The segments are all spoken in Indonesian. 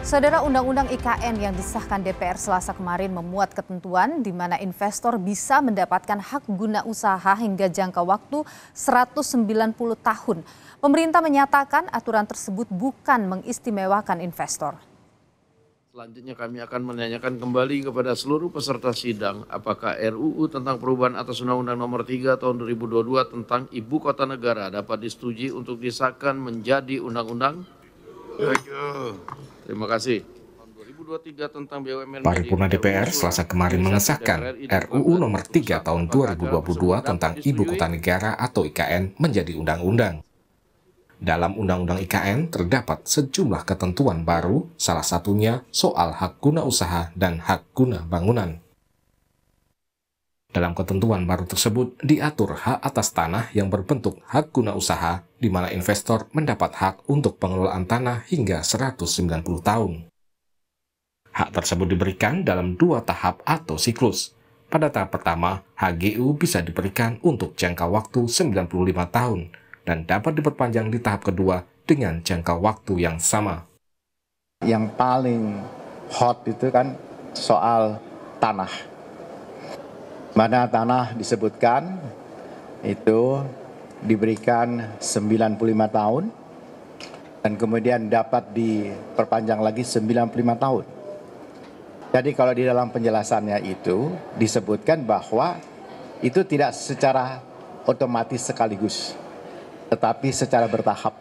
Saudara, Undang-Undang IKN yang disahkan DPR Selasa kemarin memuat ketentuan di mana investor bisa mendapatkan hak guna usaha hingga jangka waktu 190 tahun. Pemerintah menyatakan aturan tersebut bukan mengistimewakan investor. Selanjutnya kami akan menanyakan kembali kepada seluruh peserta sidang apakah RUU tentang perubahan atas Undang-Undang Nomor 3 Tahun 2022 tentang Ibu Kota Negara dapat disetujui untuk disahkan menjadi undang-undang. Terima kasih. Tahun 2023 tentang BUMN. Paripurna DPR Selasa kemarin mengesahkan RUU Nomor 3 Tahun 2022 tentang Ibu Kota Negara atau IKN menjadi undang-undang. Dalam Undang-Undang IKN terdapat sejumlah ketentuan baru, salah satunya soal hak guna usaha dan hak guna bangunan. Dalam ketentuan baru tersebut diatur hak atas tanah yang berbentuk hak guna usaha, di mana investor mendapat hak untuk pengelolaan tanah hingga 190 tahun. Hak tersebut diberikan dalam 2 tahap atau siklus. Pada tahap pertama, HGU bisa diberikan untuk jangka waktu 95 tahun, dan dapat diperpanjang di tahap kedua dengan jangka waktu yang sama. Yang paling hot itu kan soal tanah. Mana tanah disebutkan itu diberikan 95 tahun dan kemudian dapat diperpanjang lagi 95 tahun. Jadi kalau di dalam penjelasannya itu disebutkan bahwa itu tidak secara otomatis sekaligus, tetapi secara bertahap.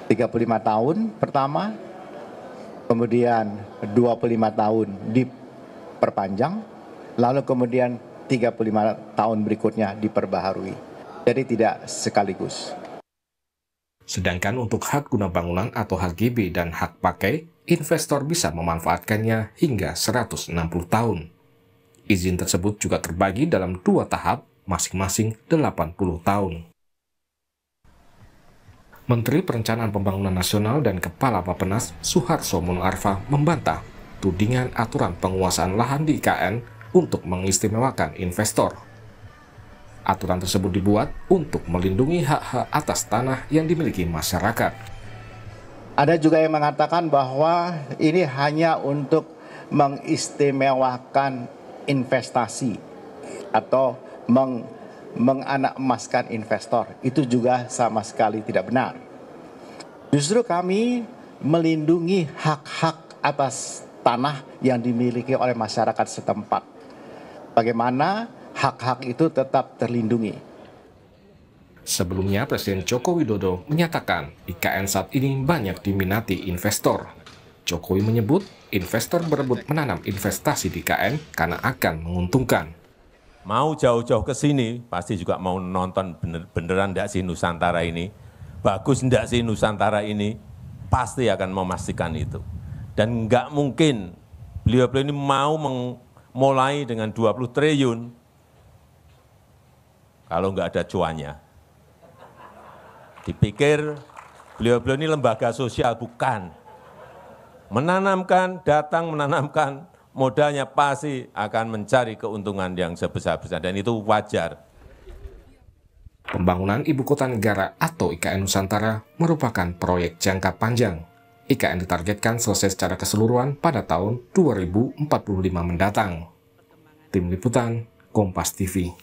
35 tahun pertama, kemudian 25 tahun diperpanjang, lalu kemudian 35 tahun berikutnya diperbaharui. Jadi tidak sekaligus. Sedangkan untuk hak guna bangunan atau HGB dan hak pakai, investor bisa memanfaatkannya hingga 160 tahun. Izin tersebut juga terbagi dalam 2 tahap, masing-masing 80 tahun. Menteri Perencanaan Pembangunan Nasional dan Kepala Bappenas Suharso Monoarfa membantah tudingan aturan penguasaan lahan di IKN untuk mengistimewakan investor. Aturan tersebut dibuat untuk melindungi hak-hak atas tanah yang dimiliki masyarakat. Ada juga yang mengatakan bahwa ini hanya untuk mengistimewakan investasi atau menganak emaskan investor. Itu juga sama sekali tidak benar. Justru kami melindungi hak-hak atas tanah yang dimiliki oleh masyarakat setempat. Bagaimana hak-hak itu tetap terlindungi. Sebelumnya, Presiden Joko Widodo menyatakan IKN saat ini banyak diminati investor. Jokowi menyebut investor berebut menanam investasi di IKN karena akan menguntungkan. Mau jauh-jauh ke sini, pasti juga mau nonton beneran enggak sih Nusantara ini, bagus enggak sih Nusantara ini, pasti akan memastikan itu. Dan enggak mungkin beliau-beliau ini mau memulai dengan 20 triliun kalau enggak ada cuannya. Dipikir beliau-beliau ini lembaga sosial, bukan. Menanamkan, datang menanamkan, modalnya pasti akan mencari keuntungan yang sebesar-besar, dan itu wajar. Pembangunan Ibu Kota Negara atau IKN Nusantara merupakan proyek jangka panjang. IKN ditargetkan selesai secara keseluruhan pada tahun 2045 mendatang. Tim Liputan, Kompas TV.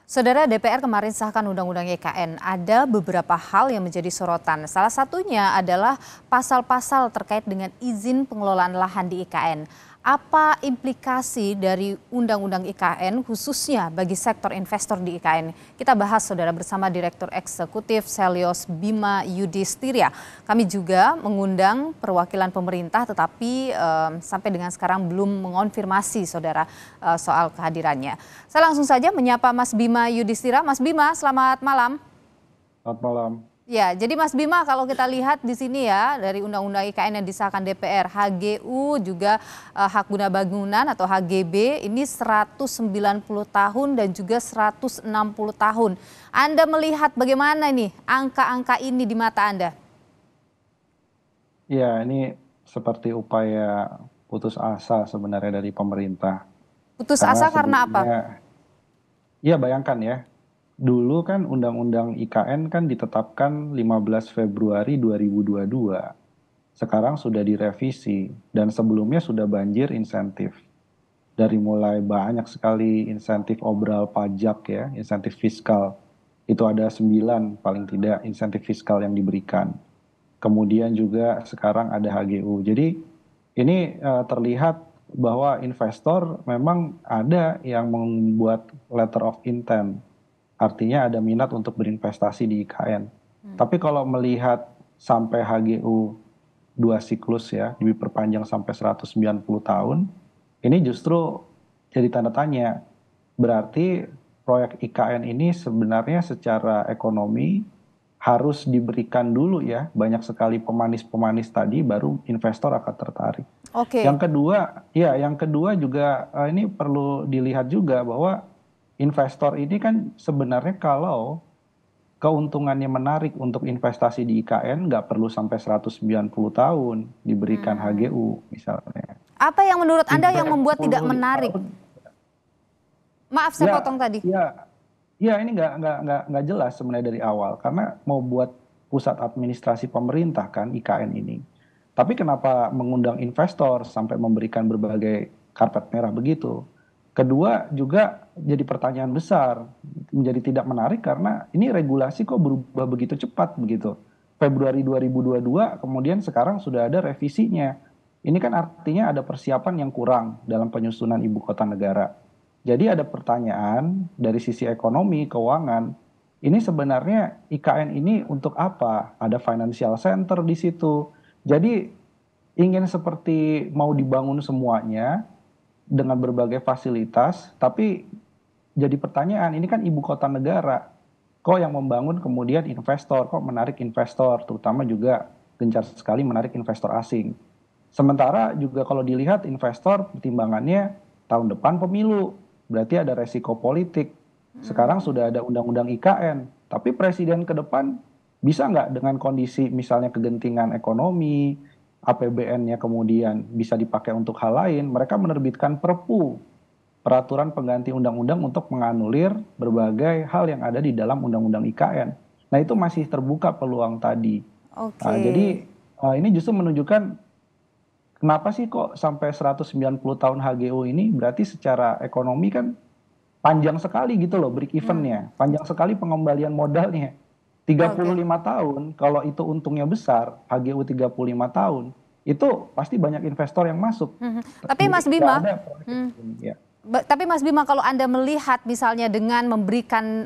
Saudara, DPR kemarin sahkan Undang-Undang IKN. Ada beberapa hal yang menjadi sorotan. Salah satunya adalah pasal-pasal terkait dengan izin pengelolaan lahan di IKN. Apa implikasi dari Undang-Undang IKN khususnya bagi sektor investor di IKN? Kita bahas, saudara, bersama Direktur Eksekutif Selyos Bima Yudhistira. Kami juga mengundang perwakilan pemerintah, tetapi sampai dengan sekarang belum mengonfirmasi, saudara, soal kehadirannya. Saya langsung saja menyapa Mas Bima Yudhistira. Mas Bima, selamat malam. Selamat malam. Ya, jadi Mas Bima, kalau kita lihat di sini ya, dari Undang-Undang IKN yang disahkan DPR, HGU juga hak guna bangunan atau HGB ini 190 tahun dan juga 160 tahun. Anda melihat bagaimana nih angka-angka ini di mata Anda? Ya, ini seperti upaya putus asa sebenarnya dari pemerintah. Putus asa karena apa? Ya, bayangkan ya. Dulu kan Undang-Undang IKN kan ditetapkan 15 Februari 2022. sekarang sudah direvisi dan sebelumnya sudah banjir insentif. Dari mulai banyak sekali insentif obral pajak ya, insentif fiskal. Itu ada 9 paling tidak insentif fiskal yang diberikan. Kemudian juga sekarang ada HGU. Jadi ini terlihat bahwa investor memang ada yang membuat letter of intent. Artinya ada minat untuk berinvestasi di IKN. Tapi kalau melihat sampai HGU 2 siklus ya, diperpanjang sampai 190 tahun, ini justru jadi tanda tanya. Berarti proyek IKN ini sebenarnya secara ekonomi harus diberikan dulu ya, banyak sekali pemanis-pemanis tadi baru investor akan tertarik. Oke. Yang kedua juga ini perlu dilihat juga bahwa investor ini kan sebenarnya kalau keuntungannya menarik untuk investasi di IKN nggak perlu sampai 190 tahun diberikan HGU misalnya. Apa yang menurut Anda yang membuat tidak menarik? Maaf saya potong tadi. Ya ini nggak jelas sebenarnya dari awal karena mau buat pusat administrasi pemerintah kan IKN ini. Tapi kenapa mengundang investor sampai memberikan berbagai karpet merah begitu? Kedua juga jadi pertanyaan besar, menjadi tidak menarik karena ini regulasi kok berubah begitu cepat begitu. Februari 2022 kemudian sekarang sudah ada revisinya. Ini kan artinya ada persiapan yang kurang dalam penyusunan ibu kota negara. Jadi ada pertanyaan dari sisi ekonomi, keuangan, ini sebenarnya IKN ini untuk apa? Ada financial center di situ. Jadi ingin seperti mau dibangun semuanya dengan berbagai fasilitas, tapi jadi pertanyaan, ini kan ibu kota negara. Kok yang membangun kemudian investor, kok menarik investor, terutama juga gencar sekali menarik investor asing. Sementara juga kalau dilihat investor pertimbangannya tahun depan pemilu, berarti ada resiko politik. Sekarang sudah ada undang-undang IKN, tapi presiden ke depan bisa nggak dengan kondisi misalnya kegentingan ekonomi, APBN-nya kemudian bisa dipakai untuk hal lain, mereka menerbitkan perpu, peraturan pengganti undang-undang untuk menganulir berbagai hal yang ada di dalam undang-undang IKN. Nah itu masih terbuka peluang tadi. Oke. Jadi ini justru menunjukkan kenapa sih kok sampai 190 tahun HGU ini berarti secara ekonomi kan panjang sekali gitu loh break even-nya. Panjang sekali pengembalian modalnya. 35 tahun kalau itu untungnya besar, HGU 35 tahun, itu pasti banyak investor yang masuk. Tapi Mas Bima, kalau Anda melihat misalnya dengan memberikan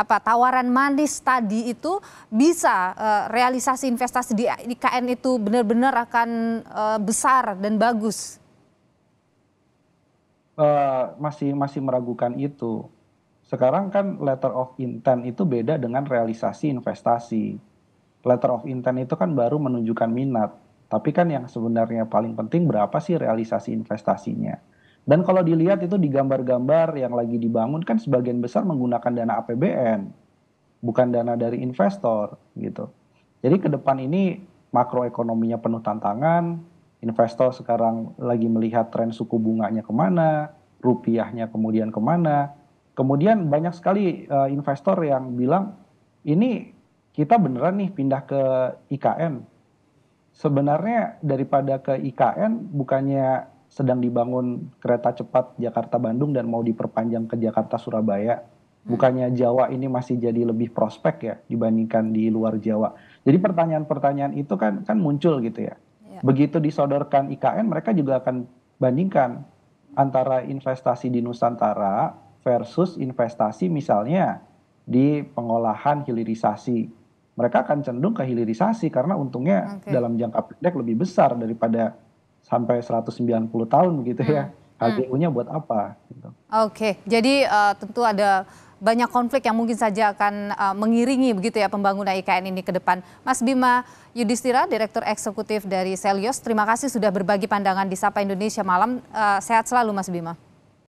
tawaran manis tadi itu bisa realisasi investasi di IKN itu benar-benar akan besar dan bagus. Masih meragukan itu. Sekarang kan letter of intent itu beda dengan realisasi investasi. Letter of intent itu kan baru menunjukkan minat. Tapi kan yang sebenarnya paling penting berapa sih realisasi investasinya. Dan kalau dilihat itu di gambar-gambar yang lagi dibangun kan sebagian besar menggunakan dana APBN. Bukan dana dari investor gitu. Jadi ke depan ini makroekonominya penuh tantangan. Investor sekarang lagi melihat tren suku bunganya kemana. Rupiahnya kemudian kemana. Kemudian banyak sekali investor yang bilang, ini kita beneran nih pindah ke IKN. Sebenarnya daripada ke IKN bukannya sedang dibangun kereta cepat Jakarta-Bandung dan mau diperpanjang ke Jakarta-Surabaya. Bukannya Jawa ini masih jadi lebih prospek ya dibandingkan di luar Jawa. Jadi pertanyaan-pertanyaan itu kan muncul gitu ya. Begitu disodorkan IKN mereka juga akan bandingkan antara investasi di Nusantara versus investasi misalnya di pengolahan hilirisasi. Mereka akan cenderung ke hilirisasi karena untungnya dalam jangka pendek lebih besar daripada sampai 190 tahun begitu ya. HGU-nya buat apa? Gitu. Oke, jadi tentu ada banyak konflik yang mungkin saja akan mengiringi begitu ya pembangunan IKN ini ke depan. Mas Bima Yudhistira, Direktur Eksekutif dari Selyos, terima kasih sudah berbagi pandangan di Sapa Indonesia Malam. Sehat selalu Mas Bima.